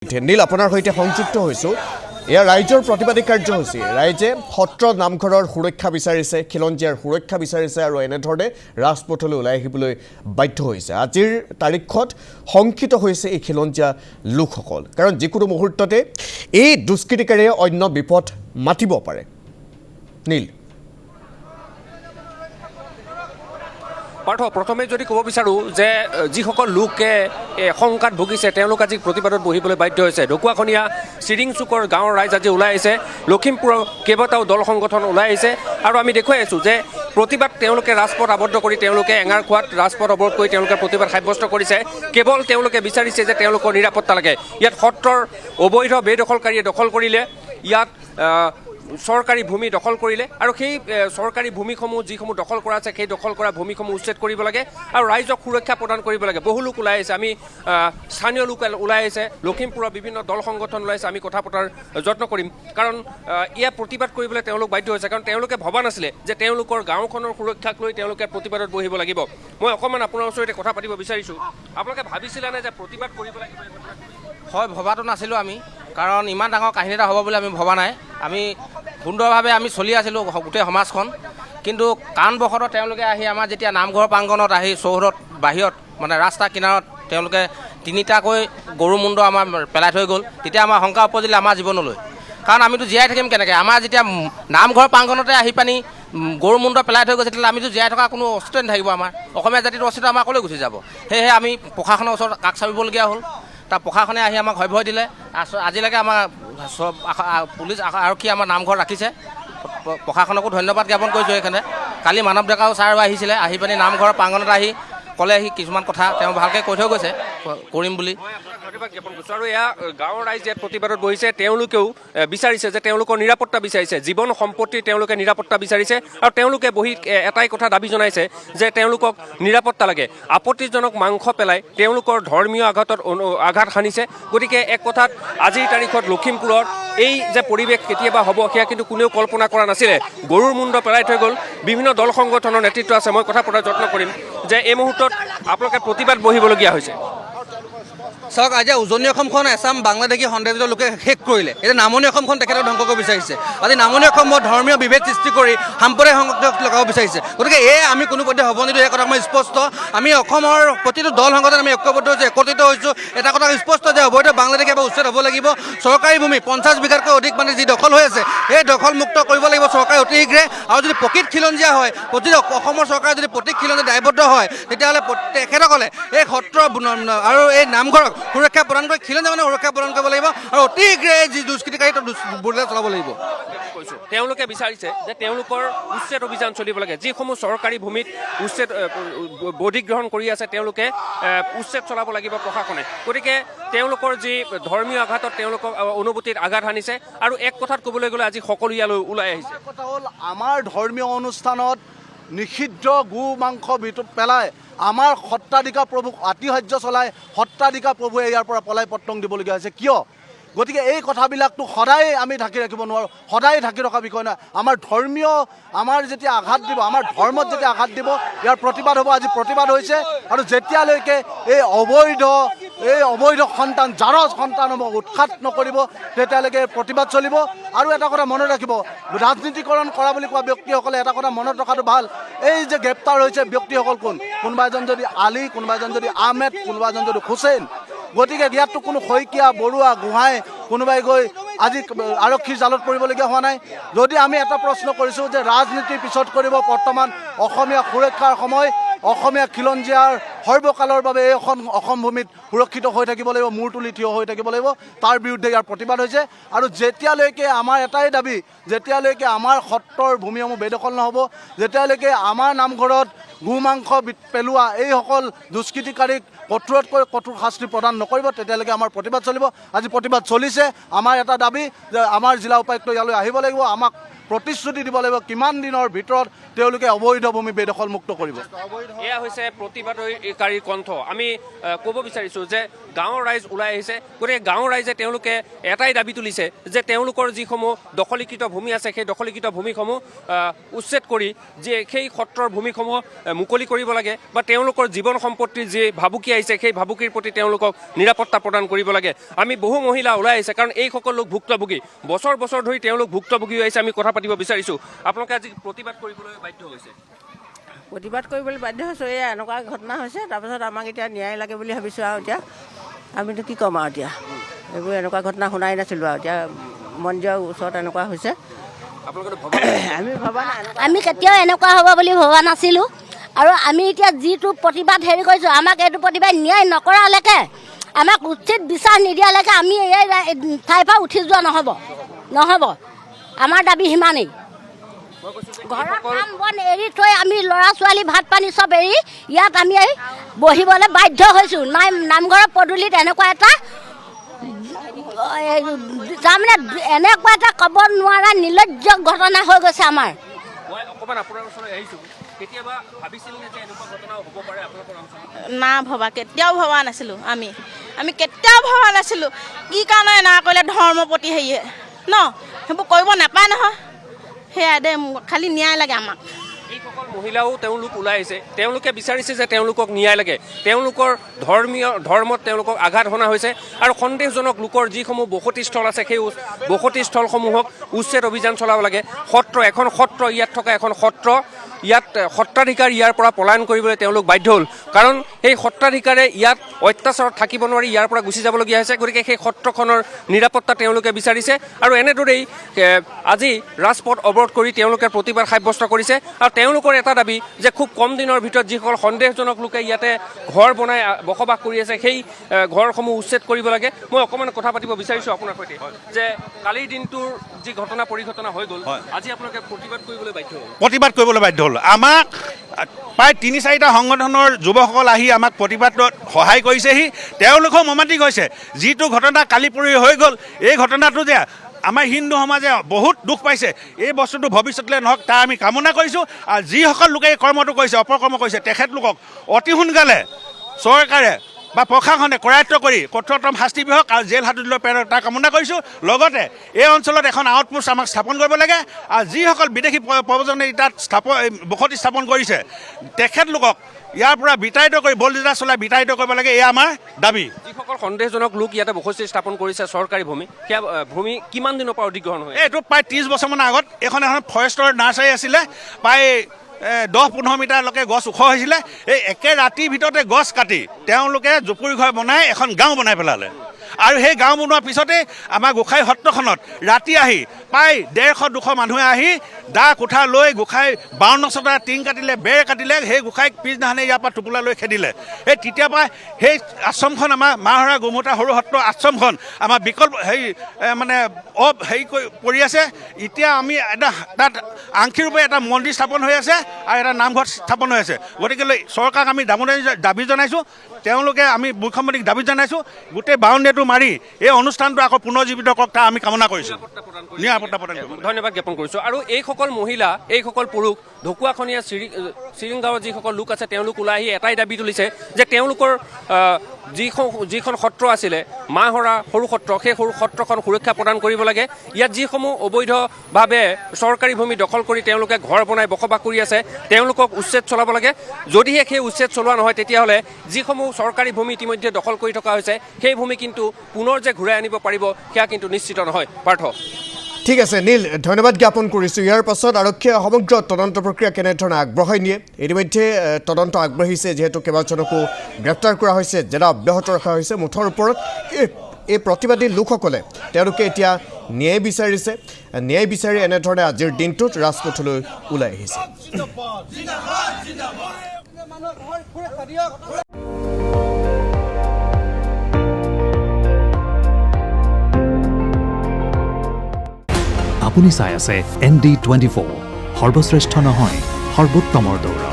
নীল আপোনাৰ সৈতে সংযুক্ত হৈছোঁ। এয়া ৰাইজৰ প্ৰতিবাদী কাৰ্যসূচী। ৰাইজে সত্ৰ নামঘৰৰ সুৰক্ষা বিচাৰিছে, খিলঞ্জীয়াৰ সুৰক্ষা বিচাৰিছে আৰু এনেধৰণে ৰাজপথলৈ ওলাই আহিবলৈ বাধ্য হৈছে। আজিৰ তাৰিখত শংকিত হৈছে এই খিলঞ্জীয়া লোকসকল, কাৰণ যিকোনো মুহূৰ্ততে এই দুষ্কৃতিকাৰীয়ে অন্য বিপদ মাতিব পাৰে। নীল, পাৰ্থ, প্ৰথমে যদি ক'ব বিচাৰোঁ যে যিসকল লোকে শংকাত ভুগিছে তেওঁলোক আজি প্ৰতিবাদত বহিবলৈ বাধ্য হৈছে। ঢকুৱাখনীয়া চিৰিং চুকৰ গাঁৱৰ ৰাইজ আজি ওলাই আহিছে, লখিমপুৰৰ কেইবাটাও দল সংগঠন ওলাই আহিছে আৰু আমি দেখুৱাই আছোঁ যে প্ৰতিবাদ তেওঁলোকে ৰাজপথ আবদ্ধ কৰি তেওঁলোকে এঙাৰখোৱাত ৰাজপথ অৱৰোধ কৰি তেওঁলোকে প্ৰতিবাদ সাব্যস্ত কৰিছে। কেৱল তেওঁলোকে বিচাৰিছে যে তেওঁলোকৰ নিৰাপত্তা লাগে। ইয়াত সত্ৰৰ অবৈধ বেদখলকাৰীয়ে দখল কৰিলে, ইয়াত চৰকাৰী ভূমি দখল কৰিলে আৰু সেই চৰকাৰী ভূমিসমূহ যিসমূহ দখল কৰা আছে সেই দখল কৰা ভূমিসমূহ উচ্ছেদ কৰিব লাগে আৰু ৰাইজক সুৰক্ষা প্ৰদান কৰিব লাগে। বহু লোক ওলাই আহিছে, আমি স্থানীয় লোক ওলাই আহিছে, লখিমপুৰৰ বিভিন্ন দল সংগঠন ওলাই আহিছে। আমি কথা পতাৰ যত্ন কৰিম, কাৰণ ইয়াত প্ৰতিবাদ কৰিবলৈ তেওঁলোক বাধ্য হৈছে, কাৰণ তেওঁলোকে ভবা নাছিলে যে তেওঁলোকৰ গাঁওখনৰ সুৰক্ষাক লৈ তেওঁলোকে প্ৰতিবাদত বহিব লাগিব। মই অকণমান আপোনাৰ ওচৰতে কথা পাতিব বিচাৰিছোঁ। আপোনালোকে ভাবিছিলেনে যে প্ৰতিবাদ কৰিব লাগিব? হয়, ভবাটো নাছিলোঁ আমি, কাৰণ ইমান ডাঙৰ কাহিনী এটা হ'ব বুলি আমি ভবা নাই। আমি সুন্দৰভাৱে আমি চলি আছিলোঁ গোটেই সমাজখন, কিন্তু কাৰণবশতঃ তেওঁলোকে আহি আমাৰ যেতিয়া নামঘৰ প্ৰাংগণত আহি চৌহদত বাহিৰত মানে ৰাস্তা কিনাৰত তেওঁলোকে তিনিটাকৈ গৰু মুণ্ড আমাৰ পেলাই থৈ গ'ল। তেতিয়া আমাৰ শংকা উপজিলে আমাৰ জীৱনলৈ, কাৰণ আমিতো জীয়াই থাকিম কেনেকৈ? আমাৰ যেতিয়া নামঘৰ প্ৰাংগণতে আহি পানি গৰু মুণ্ড পেলাই থৈ গৈছে, তেতিয়াহ'লে আমিতো জীয়াই থকা কোনো অস্তিত্ব নাথাকিব। আমাৰ অসমীয়া জাতিটোৰ অস্তিত্ব আমাৰ ক'লৈ গুচি যাব? সেয়েহে আমি প্ৰশাসনৰ ওচৰত কাষ চাপিবলগীয়া হ'ল। তাৰ প্ৰশাসনে আহি আমাক ভয় দিলে। আজিলৈকে আমাৰ চব পুলিচ আৰক্ষী আমাৰ নামঘৰ ৰাখিছে। প্ৰশাসনকো ধন্যবাদ জ্ঞাপন কৰিছোঁ। সেইকাৰণে কালি মানৱ ডেকাও ছাৰ আহিছিলে, আহি পিনি নামঘৰৰ প্ৰাংগণত আহি ক'লে আহি কিছুমান কথা তেওঁ ভালকৈ কৈ থৈ গৈছে কৰিম বুলি। ধন্যবাদ জ্ঞাপন কৰিছোঁ। আৰু এয়া গাঁৱৰ ৰাইজ ইয়াত প্ৰতিবাদত বহিছে, তেওঁলোকেও বিচাৰিছে যে তেওঁলোকৰ নিৰাপত্তা বিচাৰিছে, জীৱন সম্পত্তিৰ তেওঁলোকে নিৰাপত্তা বিচাৰিছে আৰু তেওঁলোকে বহি এটাই কথা দাবী জনাইছে যে তেওঁলোকক নিৰাপত্তা লাগে। আপত্তিজনক মাংস পেলাই তেওঁলোকৰ ধৰ্মীয় আঘাত সানিছে। গতিকে এক কথাত আজিৰ তাৰিখত লখিমপুৰত এই যে পৰিৱেশ কেতিয়াবা হ'ব সেয়া কিন্তু কোনেও কল্পনা কৰা নাছিলে। গৰুৰ মুণ্ড পেলাই থৈ গ'ল। বিভিন্ন দল সংগঠনৰ নেতৃত্ব আছে, মই কথা পতাৰ যত্ন কৰিম যে এই মুহূৰ্তত আপোনালোকে প্ৰতিবাদ বহিবলগীয়া হৈছে। চাওক, আজি উজনি অসমখন এছাম বাংলাদেশী সন্দেহিত লোকে শেষ কৰিলে। এতিয়া নামনি অসমখন তেখেতক ধ্বংস কৰিব বিচাৰিছে। আজি নামনি অসমত ধৰ্মীয় বিভেদ সৃষ্টি কৰি সাম্প্ৰদায়িক সংঘাত লগাব বিচাৰিছে। গতিকে আমি কোনো পধ্যে হ'ব নিদিওঁ, এই কথা মই স্পষ্ট। আমি অসমৰ প্ৰতিটো দল সংগঠন আমি ঐক্যবদ্ধ হৈছোঁ, একত্ৰিত হৈছোঁ। এটা কথা স্পষ্ট যে অবৈধ বাংলাদেশী এবাৰ উচ্ছেদ হ'ব লাগিব। চৰকাৰী ভূমি 50 বিঘাতকৈ অধিক মানে যি দখল হৈ আছে সেই দখলমুক্ত কৰিব লাগিব চৰকাৰে অতি শীঘ্ৰে। আৰু যদি প্ৰকৃত খিলঞ্জীয়া হয়, যদি অসমৰ চৰকাৰে যদি প্ৰতি খিলঞ্জীয়া দায়বদ্ধ হয়, তেতিয়াহ'লে তেখেতসকলে এই সত্ৰ আৰু এই নামঘৰক সুৰক্ষা প্ৰদান কৰি খিলঞ্জীয়া মানে সুৰক্ষা প্ৰদান কৰিব লাগিব আৰু অতি শীঘ্ৰে যি দুষ্কৃতিকাৰী বুৰলে চলাব লাগিব। তেওঁলোকে বিচাৰিছে যে তেওঁলোকৰ উচ্ছেদ অভিযান চলিব লাগে। যিসমূহ চৰকাৰী ভূমিত উচ্ছেদ অধিগ্ৰহণ কৰি আছে তেওঁলোকে উচ্ছেদ চলাব লাগিব প্ৰশাসনে। গতিকে তেওঁলোকৰ যি ধৰ্মীয় আঘাতত তেওঁলোকক অনুভূতিত আঘাত সানিছে। আৰু এক কথাত ক'বলৈ গ'লে আজি সকলো ইয়ালৈ ওলাই আহিছে। কথা হ'ল, আমাৰ ধৰ্মীয় অনুষ্ঠানত নিষিদ্ধ গো মাংস পেলাই আমাৰ সত্ৰাধিকাৰ প্ৰভুক আতিশয্য চলাই সত্ৰাধিকাৰ প্ৰভুৱে ইয়াৰ পৰা পলাই পত্ৰং দিবলগীয়া হৈছে। কিয়? গতিকে এই কথাবিলাকতো সদায় আমি ঢাকি ৰাখিব নোৱাৰোঁ, সদায় ঢাকি ৰখা বিষয় নহয়। আমাৰ যেতিয়া আঘাত দিব, আমাৰ ধৰ্মত যেতিয়া আঘাত দিব, ইয়াৰ প্ৰতিবাদ হ'ব। আজি প্ৰতিবাদ হৈছে আৰু যেতিয়ালৈকে এই অবৈধ সন্তান জাৰৰ সন্তানসমূহ উৎখাত নকৰিব তেতিয়ালৈকে প্ৰতিবাদ চলিব। আৰু এটা কথা মনত ৰাখিব, ৰাজনীতিকৰণ কৰা বুলি কোৱা ব্যক্তিসকলে এটা কথা মনত ৰখাটো ভাল। এই যে গ্ৰেপ্তাৰ হৈছে ব্যক্তিসকল কোনোবা এজন যদি আলী, কোনোবা এজন যদি আহমেদ, কোনোবা এজন যদি হুছেইন। গতিকে ইয়াততো কোনো শইকীয়া, বৰুৱা, গোহাঁই কোনোবাই গৈ আজি আৰক্ষীৰ জালত পৰিবলগীয়া হোৱা নাই। যদি আমি এটা প্ৰশ্ন কৰিছোঁ যে ৰাজনীতিৰ পিছত কৰিব বৰ্তমান অসমীয়া সুৰক্ষাৰ সময়, অসমীয়া খিলঞ্জীয়াৰ সৰ্বকালৰ বাবে এই অসম ভূমিত সুৰক্ষিত হৈ থাকিব লাগিব, মূৰ তুলি থিয় হৈ থাকিব লাগিব। তাৰ বিৰুদ্ধে ইয়াৰ প্ৰতিবাদ হৈছে। আৰু যেতিয়ালৈকে আমাৰ এটাই দাবী, যেতিয়ালৈকে আমাৰ সত্ৰৰ ভূমিসমূহ বেদখল নহ'ব, যেতিয়ালৈকে আমাৰ নামঘৰত গো মাংস পেলোৱা এইসকল দুষ্কৃতিকাৰীক কঠোৰতকৈ কঠোৰ শাস্তি প্ৰদান নকৰিব, তেতিয়ালৈকে আমাৰ প্ৰতিবাদ চলিব। আজি প্ৰতিবাদ চলিছে। আমাৰ এটা দাবী যে আমাৰ জিলা উপায়ুক্ত ইয়ালৈ আহিব লাগিব, আমাক প্ৰতিশ্ৰুতি দিব লাগিব কিমান দিনৰ ভিতৰত তেওঁলোকে অবৈধ ভূমি বেদখলমুক্ত কৰিব। এয়া হৈছে প্ৰতিবাদকাৰীৰ কণ্ঠ। আমি ক'ব বিচাৰিছোঁ যে গাঁৱৰ ৰাইজ ওলাই আহিছে, গতিকে গাঁৱৰ ৰাইজে তেওঁলোকে এটাই দাবী তুলিছে যে তেওঁলোকৰ যিসমূহ দখলীকৃত ভূমি আছে সেই দখলীকৃত ভূমিসমূহ উচ্ছেদ কৰি যে সেই সত্ৰৰ ভূমিসমূহ মুকলি কৰিব লাগে বা তেওঁলোকৰ জীৱন সম্পত্তিৰ যি ভাবুকি আহিছে সেই ভাবুকিৰ প্ৰতি তেওঁলোকক নিৰাপত্তা প্ৰদান কৰিব লাগে। আমি বহু মহিলা ওলাই আহিছে, কাৰণ এইসকল লোক ভুক্তভোগী, বছৰ বছৰ ধৰি তেওঁলোক ভুক্তভোগী হৈ আহিছে। আমি কথা পাতিব বিচাৰিছোঁ, আপোনালোকে আজি প্ৰতিবাদ কৰিবলৈ বাধ্য হৈছে। প্ৰতিবাদ কৰিবলৈ বাধ্য হৈছোঁ, এয়া এনেকুৱা ঘটনা হৈছে। তাৰপিছত আমাক এতিয়া ন্যায় লাগে বুলি ভাবিছোঁ আৰু এতিয়া আমিতো কি ক'ম আৰু এতিয়া এইবোৰ এনেকুৱা ঘটনা শুনাই নাছিলোঁ আৰু এতিয়া মন্দিৰৰ ওচৰত এনেকুৱা হৈছে। আমি ভবা নাই, আমি কেতিয়াও এনেকুৱা হ'ব বুলি ভবা নাছিলোঁ। আৰু আমি এতিয়া যিটো প্ৰতিবাদ হেৰি কৰিছোঁ, আমাক এইটো প্ৰতিবাদ ন্যায় নকৰালৈকে, আমাক উচিত বিচাৰ নিদিয়ালৈকে আমি এই ঠাইৰ পৰা উঠি যোৱা নহ'ব। আমাৰ দাবী সিমানেই। ঘৰৰ কাম বন এৰি থৈ আমি ল'ৰা ছোৱালী ভাত পানী চব এৰি ইয়াত আমি বহিবলৈ বাধ্য হৈছোঁ। নামঘৰৰ পদূলিত এনেকুৱা এটা তাৰমানে এনেকুৱা এটা ক'ব নোৱাৰা নিৰ্লজ্জ ঘটনা হৈ গৈছে আমাৰ। না ভবা, কেতিয়াও ভবা নাছিলোঁ। আমি কেতিয়াও ভবা নাছিলোঁ। কি কাৰণে না কৰিলে ধৰ্মৰ প্ৰতি হেৰিয়ে ন, সেইবোৰ কৰিব নাপায় নহয়। সেয়া দে, খালি ন্যায় লাগে আমাক। এইসকল মহিলাও তেওঁলোক ওলাই আহিছে, তেওঁলোকে বিচাৰিছে যে তেওঁলোকক ন্যায় লাগে। তেওঁলোকৰ ধৰ্মত তেওঁলোকক আঘাত সনা হৈছে আৰু সন্দেহজনক লোকৰ যিসমূহ বসতিস্থল আছে সেই বসতিস্থলসমূহক উচ্ছেদ অভিযান চলাব লাগে। এখন সত্ৰ ইয়াত থকা এখন সত্ৰ, ইয়াত সত্ৰাধিকাৰ ইয়াৰ পৰা পলায়ন কৰিবলৈ তেওঁলোক বাধ্য হ'ল, কাৰণ সেই সত্ৰাধিকাৰে ইয়াত অত্যাচাৰত থাকিব নোৱাৰি ইয়াৰ পৰা গুচি যাবলগীয়া হৈছে। গতিকে সেই সত্ৰখনৰ নিৰাপত্তা তেওঁলোকে বিচাৰিছে আৰু এনেদৰেই আজি ৰাজপথ অৱৰোধ কৰি তেওঁলোকে প্ৰতিবাদ সাব্যস্ত কৰিছে। আৰু তেওঁলোকৰ এটা দাবী যে খুব কম দিনৰ ভিতৰত যিসকল সন্দেহজনক লোকে ইয়াতে ঘৰ বনাই বসবাস কৰি আছে সেই ঘৰসমূহ উচ্ছেদ কৰিব লাগে। মই অকণমান কথা পাতিব বিচাৰিছোঁ আপোনাৰ সৈতে যে কালিৰ দিনটোৰ যি পৰিঘটনা হৈ গ'ল, আজি আপোনালোকে প্ৰতিবাদ কৰিবলৈ বাধ্য হ'ল। আমাক প্ৰায় ৩-৪টা সংগঠনৰ যুৱকসকল আহি আমাক প্ৰতিবাদত সহায় কৰিছেহি। তেওঁলোকেও মৰ্মান্তিক হৈছে। যিটো ঘটনা কালি পৰহি হৈ গ'ল, এই ঘটনাটো যে আমাৰ হিন্দু সমাজে বহুত দুখ পাইছে, এই বস্তুটো ভৱিষ্যতলৈ নহওক তাৰ আমি কামনা কৰিছোঁ। আৰু যিসকল লোকে এই কৰ্মটো কৰিছে, অপকৰ্ম কৰিছে, তেখেতলোকক অতি সোনকালে চৰকাৰে বা প্ৰশাসনে কৰায়ত্ব কৰি কঠোৰতম শাস্তি বিহক আৰু জেল হাজতলৈ প্ৰেৰণ তাৰ কামনা কৰিছোঁ। লগতে এই অঞ্চলত এখন আউটপোষ্ট আমাক স্থাপন কৰিব লাগে আৰু যিসকল বিদেশী প্ৰব্ৰজনে তাত বসতি স্থাপন কৰিছে তেখেতলোকক ইয়াৰ পৰা বিতাড়িত কৰি বলদিজা চলাই বিতাড়িত কৰিব লাগে, এয়া আমাৰ দাবী। যিসকল সন্দেহজনক লোক ইয়াতে বসতি স্থাপন কৰিছে চৰকাৰী ভূমি, সেয়া ভূমি কিমান দিনৰ পৰা অধিগ্ৰহণ হয়? এইটো প্ৰায় 30 বছৰমান আগত এখন ফৰেষ্টৰ নাৰ্চাৰী আছিলে, প্ৰায় 10-15 মিটাৰলৈকে গছ ওখ হৈছিলে। এই একে ৰাতিৰ ভিতৰতে গছ কাটি তেওঁলোকে জুপুৰি ঘৰ বনাই এখন গাঁও বনাই পেলালে। আৰু সেই গাঁও বনোৱাৰ পিছতে আমাৰ গোসাঁই সত্ৰখনত ৰাতি আহি প্ৰায় 150-200 মানুহে আহি দা কুঠাৰ লৈ গোসাঁই 52 টিং কাটিলে, বেৰ কাটিলে। সেই গোসাঁইক পিছদিনাখনে ইয়াৰ পৰা টোপোলা লৈ খেদিলে। সেই তেতিয়াৰ পৰা সেই আশ্ৰমখন আমাৰ মাহৰা গোমোতা সৰু সত্ৰ আশ্ৰমখন আমাৰ বিকল্প হেৰি পৰি আছে। এতিয়া আমি তাত আংশিকৰূপে এটা মন্দিৰ স্থাপন হৈ আছে আৰু এটা নামঘৰ স্থাপন হৈ আছে। গতিকে চৰকাৰক আমি দাবী জনাইছোঁ, তেওঁলোকে আমি মুখ্যমন্ত্ৰীক দাবী জনাইছোঁ গোটেই বাউণ্ডেৰীটো মাৰি এই অনুষ্ঠানটো আকৌ পুনৰ্জীৱিত কৰক, তাৰ আমি কামনা কৰিছোঁ, নিৰাপত্তা প্ৰদান কৰিব। ধন্যবাদ জ্ঞাপন কৰিছোঁ। আৰু এইসকল মহিলা, এইসকল পুৰুষ ঢকুৱাখনীয়া চিৰিংগাঁৱৰ যিসকল লোক আছে তেওঁলোক ওলাই আহি এটাই দাবী তুলিছে যে তেওঁলোকৰ যিখন সত্ৰ আছিলে মাহৰা সৰু সত্ৰ, সেই সৰু সত্ৰখন সুৰক্ষা প্ৰদান কৰিব লাগে। ইয়াত যিসমূহ অবৈধভাৱে চৰকাৰী ভূমি দখল কৰি তেওঁলোকে ঘৰ বনাই বসবাস কৰি আছে তেওঁলোকক উচ্ছেদ চলাব লাগে। যদিহে সেই উচ্ছেদ চলোৱা নহয় তেতিয়াহ'লে যিসমূহ চৰকাৰী ভূমি ইতিমধ্যে দখল কৰি থকা হৈছে সেই ভূমি কিন্তু পুনৰ যে ঘূৰাই আনিব পাৰিব সেয়া কিন্তু নিশ্চিত নহয়। পাৰ্থ, ঠিক আছে নীল, ধন্যবাদ জ্ঞাপন কৰিছোঁ। ইয়াৰ পাছত আৰক্ষীয়ে সমগ্ৰ তদন্ত প্ৰক্ৰিয়া কেনেধৰণে আগবঢ়াই নিয়ে। ইতিমধ্যে তদন্ত আগবাঢ়িছে, যিহেতু কেইবাজনকো গ্ৰেপ্তাৰ কৰা হৈছে, জেৰা অব্যাহত ৰখা হৈছে। মুঠৰ ওপৰত এই প্ৰতিবাদী লোকসকলে তেওঁলোকে এতিয়া ন্যায় বিচাৰিছে। ন্যায় বিচাৰি এনেধৰণে আজিৰ দিনটোত ৰাজপথলৈ ওলাই আহিছে। আপুনি চাই আছে ND24, সৰ্বশ্ৰেষ্ঠ নহয় সৰ্বোত্তমৰ দৌৰ।